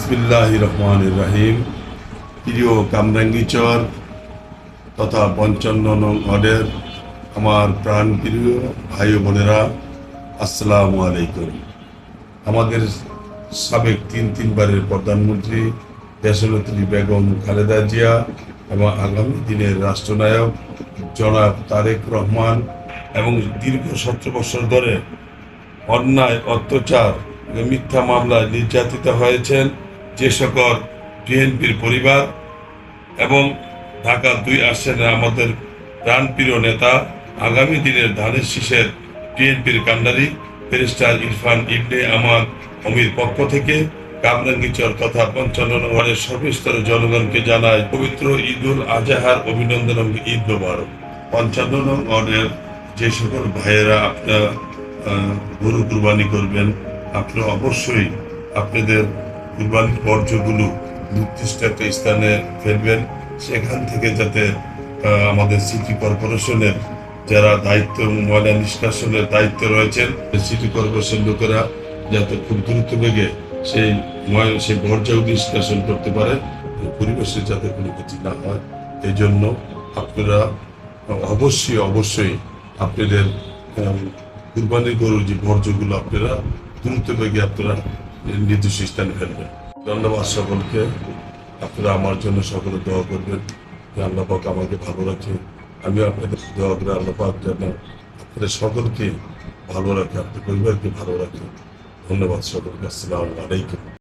বিসমিল্লাহির রহমানির রহিম। প্রিয় কামরাঙ্গীচর তথা ৫৫ নং ওয়ার্ডের আমার প্রাণ প্রিয় ভাই ও বোনেরা, আসসালামু আলাইকুম। আমাদের সাবেক তিনবারের প্রধানমন্ত্রী দেশনেত্রী বেগম খালেদা জিয়া এবং আগামী দিনের রাষ্ট্রনায়ক জনাব তারেক রহমান এবং দীর্ঘ ১৭ বছর ধরে অন্যায়, অত্যাচার, মিথ্যা মামলায় নির্যাতিত হয়েছেন যে সকল বিএনপির পরিবার এবং ঢাকা ২ আসনের আমাদের প্রাণপ্রিয় নেতা, আগামী দিনের ধানের শীষের বিএনপির কান্ডারি ব্যারিস্টার ইরফান ইবনে আমান অমির পক্ষ থেকে কামরাঙ্গীচর তথা ৫৫ নং ওয়ার্ডের সর্বস্তরের জনগণকে জানায় পবিত্র ঈদুল আজহার অভিনন্দন এবং ঈদ মোবারক। ৫৫ নং ওয়ার্ডের যে সকল ভাইয়েরা আপনারা গরু কুরবানি করবেন, আপনারা অবশ্যই আপনাদের কুরবানির বর্জ্যগুলো নির্দিষ্ট একটা স্থানে ফেলবেন। সেখান থেকে যাতে আমাদের সিটি কর্পোরেশনের যারা দায়িত্ব ময়লা নিষ্কাশনের দায়িত্ব রয়েছেন, সিটি কর্পোরেশন লোকেরা যাতে খুব দ্রুত বেগে সেই বর্জ্য নিষ্কাশন করতে পারে, পরিবেশের যাতে কোনো ক্ষতি না হয়। এই জন্য আপনারা অবশ্যই আপনাদের কুরবানির গরুর যে বর্জ্যগুলো আপনারা দ্রুত বেগে আপনারা নির্দিষ্ট স্থানে ফেলবেন। ধন্যবাদ সকলকে। আপনারা আমার জন্য সকলে দোয়া করবেন যে আল্লাহ পাক আমাকে ভালো রাখে, আমি আপনাদের দোয়া করে আল্লাহ পাক যেন আপনাদের সকলকে ভালো রাখে, আপনার পরিবারকে ভালো রাখে। ধন্যবাদ সকলকে। আসসালামু আলাইকুম।